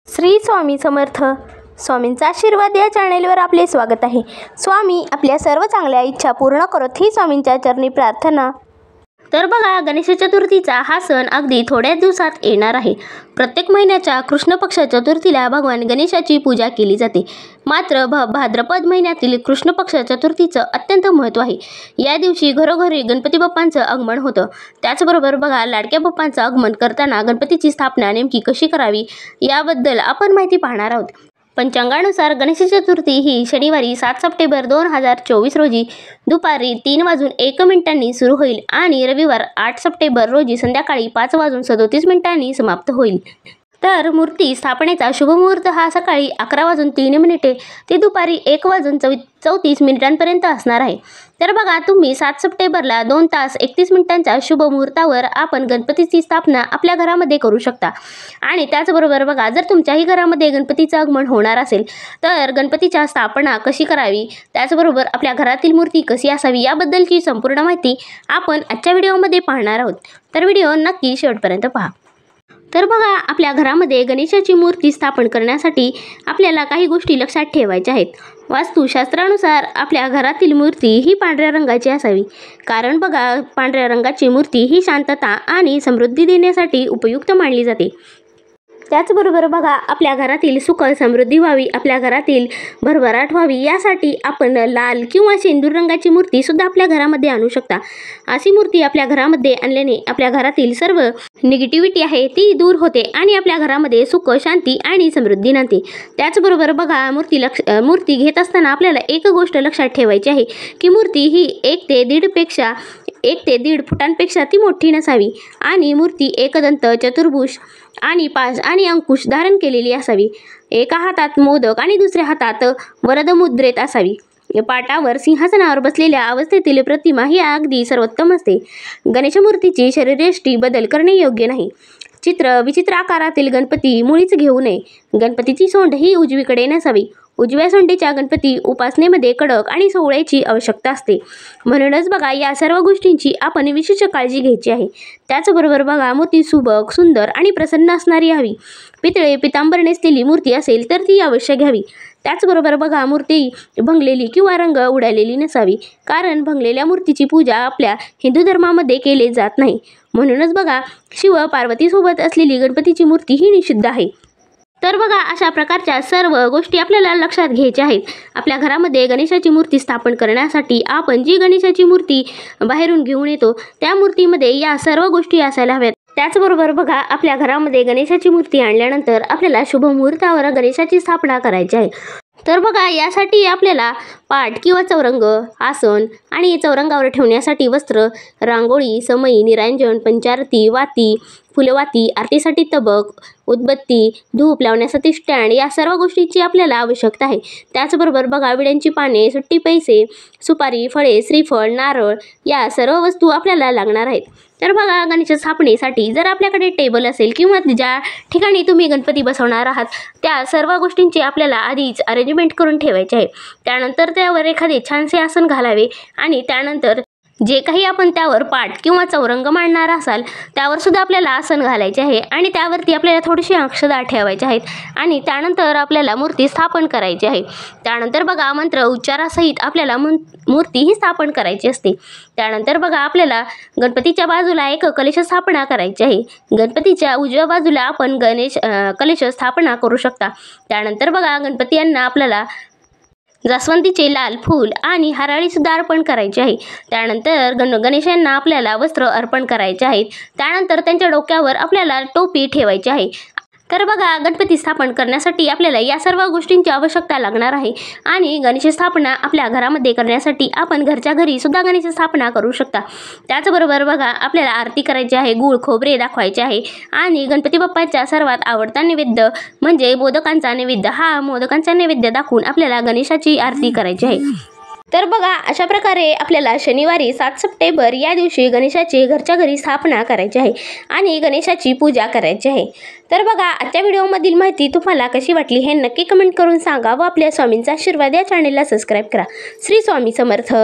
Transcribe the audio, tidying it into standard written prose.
श्री स्वामी समर्थ. स्वामींचा आशीर्वाद या चॅनेलवर आपले स्वागत आहे. स्वामी आपल्या सर्व चांगल्या इच्छा पूर्ण करत ही स्वामींच्या चरणी प्रार्थना. तर बघा, गणेश चतुर्थीचा हा सण अगदी थोड्याच दिवसात येणार आहे. प्रत्येक महिन्याच्या कृष्ण पक्ष चतुर्थीला भगवान गणेशाची पूजा केली जाते. मात्र भाद्रपद महिन्यातील कृष्ण पक्ष चतुर्थीचं अत्यंत महत्त्व आहे. या दिवशी घरोघरी गणपती बाप्पांचं आगमन होतं. त्याचबरोबर बघा, लाडक्या बाप्पांचं आगमन करताना गणपतीची स्थापना नेमकी कशी करावी याबद्दल आपण माहिती पाहणार आहोत. पंचांगानुसार गणेश चतुर्थी ही शनिवारी 7 सप्टेंबर 2024 रोजी दुपारी 3:01 सुरू होईल आणि रविवार 8 सप्टेंबर रोजी संध्याकाळी 5:37 समाप्त होईल. तर मूर्ती स्थापनेचा शुभमुहूर्त हा सकाळी 11:03 ते दुपारी 1:34 असणार आहे. तर बघा, तुम्ही 7 सप्टेंबरला 2 तास 31 मिनिटांच्या शुभ मुहूर्तावर आपण गणपतीची स्थापना आपल्या घरामध्ये करू शकता. आणि त्याचबरोबर बघा, जर तुमच्याही घरामध्ये गणपतीचं आगमन होणार असेल तर गणपतीच्या स्थापना कशी करावी, त्याचबरोबर आपल्या घरातील मूर्ती कशी असावी याबद्दलची संपूर्ण माहिती आपण आजच्या व्हिडिओमध्ये पाहणार आहोत. तर व्हिडिओ नक्की शेवटपर्यंत पहा. तर बघा, आपल्या घरामध्ये गणेशाची मूर्ती स्थापन करण्यासाठी आपल्याला काही गोष्टी लक्षात ठेवायच्या आहेत. वास्तुशास्त्रानुसार आपल्या घरातील मूर्ती ही पांढऱ्या रंगाची असावी. कारण बघा, पांढऱ्या रंगाची मूर्ती ही शांतता आणि समृद्धी देण्यासाठी उपयुक्त मानली जाते. त्याचबरोबर बघा, आपल्या घरातील सुख समृद्धी व्हावी, आपल्या घरातील भरभराट व्हावी यासाठी आपण लाल किंवा शेंदूर रंगाची मूर्ती सुद्धा आपल्या घरामध्ये आणू शकता. अशी मूर्ती आपल्या घरामध्ये आणल्याने आपल्या घरातील सर्व निगेटिव्हिटी आहे ती दूर होते आणि आपल्या घरामध्ये सुख, शांती आणि समृद्धी नांदते. त्याचबरोबर बघा, मूर्ती घेत असताना आपल्याला एक गोष्ट लक्षात ठेवायची आहे की मूर्ती ही 1 ते 1.5 फुटांपेक्षा ती मोठी नसावी आणि मूर्ती एकदंत, चतुर्भुज आणि 5 आणि अंकुश धारण केलेली असावी. एका हातात मोदक आणि दुसऱ्या हातात वरद मुद्रेत असावी. पाटावर सिंहासनावर बसलेल्या अवस्थेतील प्रतिमा ही अगदी सर्वोत्तम असते. गणेश मूर्तीची शरीरयष्टी बदल करणे योग्य नाही. विचित्र आकारातील गणपती मुळीच घेऊ नये. गणपतीची सोंड ही उजवीकडे नसावी. उजव्या सोंडीच्या गणपती उपासनेमध्ये कडक आणि सोहळ्याची आवश्यकता असते. म्हणूनच बघा, या सर्व गोष्टींची आपण विशेष काळजी घ्यायची आहे. त्याचबरोबर बघा, मूर्ती सुबक, सुंदर आणि प्रसन्न असणारी हवी. पितळे पितांबर नेसलेली मूर्ती असेल तर ती अवश्य घ्यावी. त्याचबरोबर बघा, मूर्ती भंगलेली किंवा रंग उडालेली नसावी. कारण भंगलेल्या मूर्तीची पूजा आपल्या हिंदू धर्मामध्ये केली जात नाही. म्हणूनच बघा, शिव पार्वतीसोबत असलेली गणपतीची मूर्ती ही निषिद्ध आहे. तर बघा, अशा प्रकारच्या सर्व गोष्टी आपल्याला लक्षात घ्यायच्या आहेत. आपल्या घरामध्ये गणेशाची मूर्ती स्थापन करण्यासाठी आपण जी गणेशाची मूर्ती बाहेरून घेऊन येतो त्या मूर्तीमध्ये या सर्व गोष्टी असायला हव्यात. त्याचबरोबर बघा, आपल्या घरामध्ये गणेशाची मूर्ती आणल्यानंतर आपल्याला शुभ मुहूर्तावर गणेशाची स्थापना करायची आहे. तर बघा, यासाठी आपल्याला पाट किंवा चौरंग, आसन आणि चौरंगावर ठेवण्यासाठी वस्त्र, रांगोळी, समई, निरांजन, पंचारती, वाती, फुलवाती, आरतीसाठी तबक, उदबत्ती, धूप लावण्यासाठी स्टँड या सर्व गोष्टींची आपल्याला आवश्यकता आहे. त्याचबरोबर बघा, विड्यांची पाने, सुट्टी पैसे, सुपारी, फळे, श्रीफळ, नारळ या सर्व वस्तू आपल्याला लागणार आहेत. तर बघा, गणेश स्थापनेसाठी जर आपल्याकडे टेबल असेल किंवा ज्या ठिकाणी तुम्ही गणपती बसवणार आहात त्या सर्व गोष्टींची आपल्याला आधीच अरेंजमेंट करून ठेवायची आहे. त्यानंतर त्यावर एखादे छानसे आसन घालावे आणि त्यानंतर जे काही आपण त्यावर पाट किंवा चौरंग मांडणार असाल त्यावर सुद्धा आपल्याला आसन घालायचे आहे आणि त्यावरती आपल्याला थोडीशी अक्षता ठेवायचे आहेत आणि त्यानंतर आपल्याला मूर्ती स्थापन करायची आहे. त्यानंतर बघा, मंत्र उच्चारासहित आपल्याला मूर्ती ही स्थापन करायची असते. त्यानंतर बघा, आपल्याला गणपतीच्या बाजूला एक कलश स्थापना करायची आहे. गणपतीच्या उजव्या बाजूला आपण कलश स्थापना करू शकता. त्यानंतर बघा, गणपती यांना आपल्याला जास्वंदीचे लाल फूल आणि हराळी सुद्धा अर्पण करायचे आहे. त्यानंतर गणेशांना आपल्याला वस्त्र अर्पण करायचे आहेत. त्यानंतर त्यांच्या डोक्यावर आपल्याला टोपी ठेवायची आहे. तर बघा, गणपती स्थापन करण्यासाठी आपल्याला या सर्व गोष्टींची आवश्यकता लागणार आहे. आणि गणेश स्थापना आपल्या घरामध्ये करण्यासाठी आपण घरच्या घरी सुद्धा गणेश स्थापना करू शकता. त्याचबरोबर बघा, आपल्याला आरती करायची आहे, गूळ खोबरे दाखवायचे आहे आणि गणपती बाप्पांचा सर्वात आवडता नैवेद्य म्हणजे मोदकांचा नैवेद्य, हा मोदकांचा नैवेद्य दाखवून आपल्याला गणेशाची आरती करायची आहे. तर बघा, अशा प्रकारे आपल्याला शनिवारी 7 सप्टेंबर या दिवशी गणेशाची घरच्या घरी स्थापना करायची आहे आणि गणेशाची पूजा करायची आहे. तर बघा, आजच्या व्हिडिओमधील माहिती तुम्हाला कशी वाटली हे नक्की कमेंट करून सांगा व आपल्या स्वामींचा आशीर्वाद या चॅनेलला सबस्क्राईब करा. श्री स्वामी समर्थ.